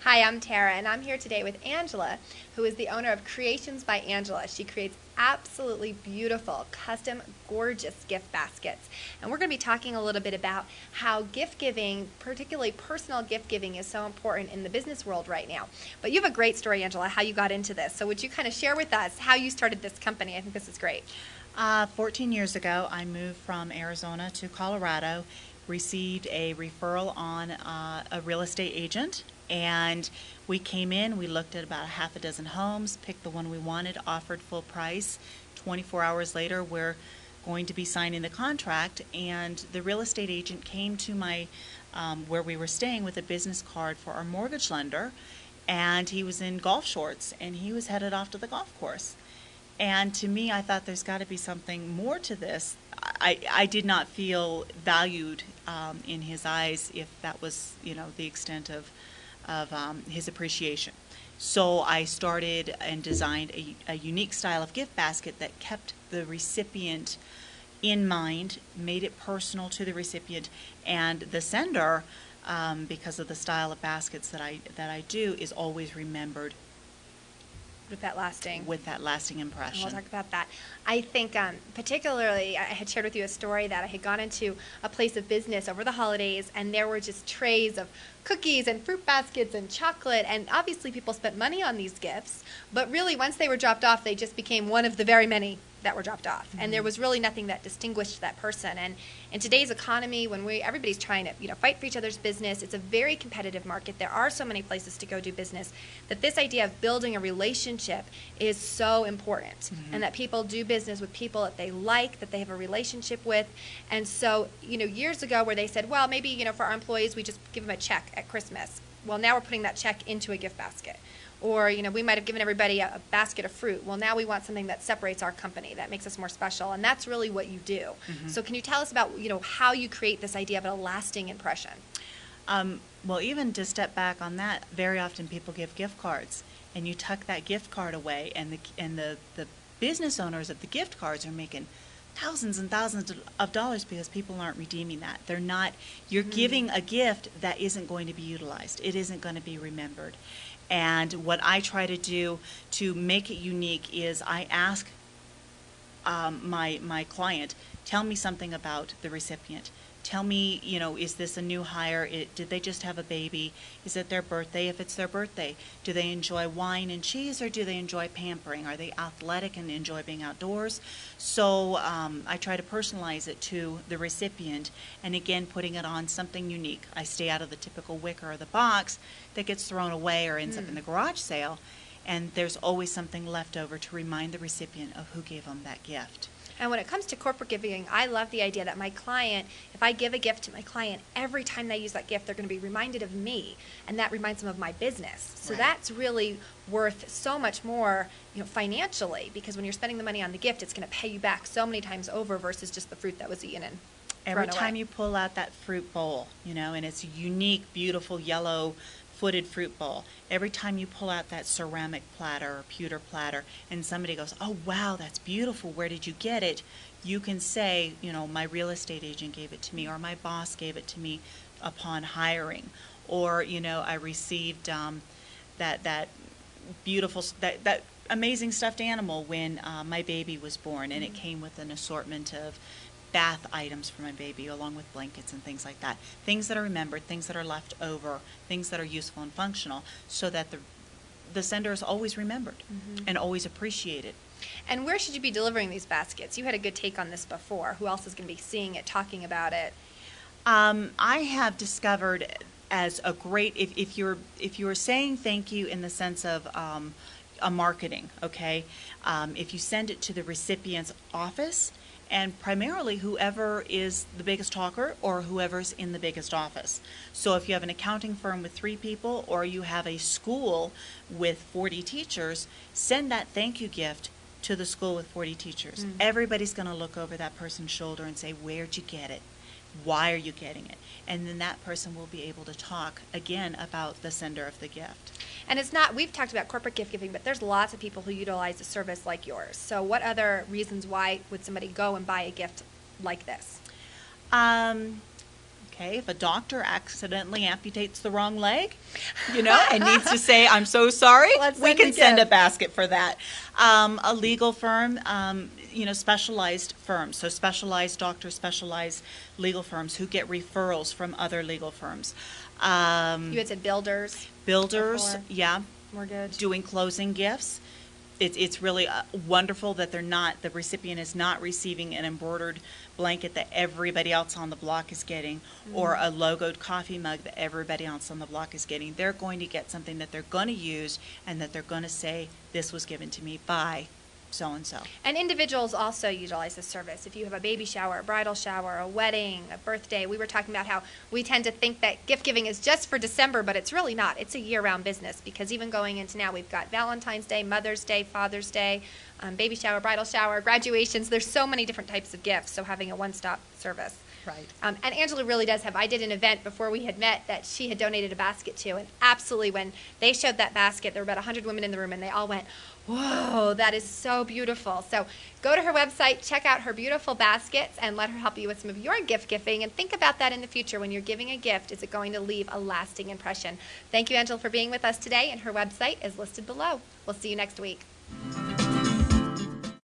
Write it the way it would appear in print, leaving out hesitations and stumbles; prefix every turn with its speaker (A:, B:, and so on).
A: Hi, I'm Tara, and I'm here today with Angela, who is the owner of Creations by Angela. She creates absolutely beautiful, custom, gorgeous gift baskets. And we're going to be talking a little bit about how gift giving, particularly personal gift giving, is so important in the business world right now. But you have a great story, Angela, how you got into this. So would you kind of share with us how you started this company? I think this is great.
B: 14 years ago, I moved from Arizona to Colorado, received a referral on a real estate agent, and we came in, we looked at about a half a dozen homes, picked the one we wanted, offered full price. 24 hours later, we're going to be signing the contract, and the real estate agent came to my where we were staying with a business card for our mortgage lender, and he was in golf shorts, and he was headed off to the golf course. And to me, I thought there's got to be something more to this. I did not feel valued in his eyes if that was, the extent of his appreciation. So I started and designed a unique style of gift basket that kept the recipient in mind, made it personal to the recipient, and the sender, because of the style of baskets that I do, is always remembered
A: With that lasting
B: impression.
A: And we'll talk about that. I think particularly, I had shared with you a story that I had gone into a place of business over the holidays, and there were just trays of cookies and fruit baskets and chocolate, and obviously people spent money on these gifts, but really once they were dropped off, they just became one of the very many that were dropped off. And there was really nothing that distinguished that person. And in today's economy, when everybody's trying to fight for each other's business, it's a very competitive market. There are so many places to go do business that this idea of building a relationship is so important, and that people do business with people that they like, that they have a relationship with. And so, years ago where they said, well, maybe, for our employees, we just give them a check at Christmas. Well, now we're putting that check into a gift basket. Or, we might have given everybody a basket of fruit. Well, now we want something that separates our company, that makes us more special. And that's really what you do. So can you tell us about, how you create this idea of a lasting impression?
B: Well, even to step back on that, very often people give gift cards, and you tuck that gift card away, and the business owners of the gift cards are making thousands and thousands of dollars because people aren't redeeming that. They're not. You're giving a gift that isn't going to be utilized. It isn't going to be remembered. And what I try to do to make it unique is I ask my client, tell me something about the recipient. Tell me, is this a new hire? Did they just have a baby? Is it their birthday? If it's their birthday, do they enjoy wine and cheese, or do they enjoy pampering? Are they athletic and enjoy being outdoors? So I try to personalize it to the recipient, and again, putting it on something unique. I stay out of the typical wicker or the box that gets thrown away or ends up in the garage sale, and there's always something left over to remind the recipient of who gave them that gift.
A: And when it comes to corporate giving, I love the idea that my client, if I give a gift to my client, every time they use that gift, they're going to be reminded of me, and that reminds them of my business. So that's really worth so much more, financially, because when you're spending the money on the gift, it's going to pay you back so many times over versus just the fruit that was eaten and
B: every
A: thrown
B: time
A: away.
B: you pull out that fruit bowl, and it's a unique, beautiful yellow footed fruit bowl. Every time you pull out that ceramic platter or pewter platter and somebody goes, oh wow, that's beautiful, where did you get it? You can say, my real estate agent gave it to me, or my boss gave it to me upon hiring, or I received that beautiful, that amazing stuffed animal when my baby was born, and it came with an assortment of bath items for my baby, along with blankets and things like that. Things that are remembered, things that are left over, things that are useful and functional, so that the sender is always remembered and always appreciated.
A: And where should you be delivering these baskets? You had a good take on this before. Who else is going to be seeing it, talking about it?
B: I have discovered as a great, if you're saying thank you in the sense of a marketing, okay, if you send it to the recipient's office, and primarily whoever is the biggest talker or whoever's in the biggest office. So if you have an accounting firm with 3 people, or you have a school with 40 teachers, send that thank you gift to the school with 40 teachers. Everybody's going to look over that person's shoulder and say, where'd you get it? Why are you getting it? And then that person will be able to talk again about the sender of the gift.
A: And it's not, we've talked about corporate gift giving, but there's lots of people who utilize a service like yours. So what other reasons why would somebody go and buy a gift like this?
B: Okay, Okay, if a doctor accidentally amputates the wrong leg, and needs to say, I'm so sorry,
A: Let's
B: we
A: send
B: can
A: a
B: send a
A: gift.
B: basket for that. A legal firm, specialized firms, so specialized doctors, specialized legal firms who get referrals from other legal firms.
A: You had said builders,
B: Builders,
A: before.
B: yeah,
A: mortgage.
B: doing closing gifts. It's really wonderful that the recipient is not receiving an embroidered blanket that everybody else on the block is getting, or a logoed coffee mug that everybody else on the block is getting. They're going to get something that they're going to use and that they're going to say, this was given to me by so-and-so.
A: And individuals also utilize this service. If you have a baby shower, a bridal shower, a wedding, a birthday, we were talking about how we tend to think that gift giving is just for December, but it's really not. It's a year-round business, because even going into now, we've got Valentine's Day, Mother's Day, Father's Day, baby shower, bridal shower, graduations. There's so many different types of gifts, so having a one-stop service.
B: Right.
A: And Angela really does have, I did an event before we had met that she had donated a basket to, and absolutely when they showed that basket, there were about 100 women in the room, and they all went, whoa, that is so beautiful. So go to her website, check out her beautiful baskets, and let her help you with some of your gift giving, and think about that in the future. When you're giving a gift, is it going to leave a lasting impression? Thank you, Angela, for being with us today, and her website is listed below. We'll see you next week.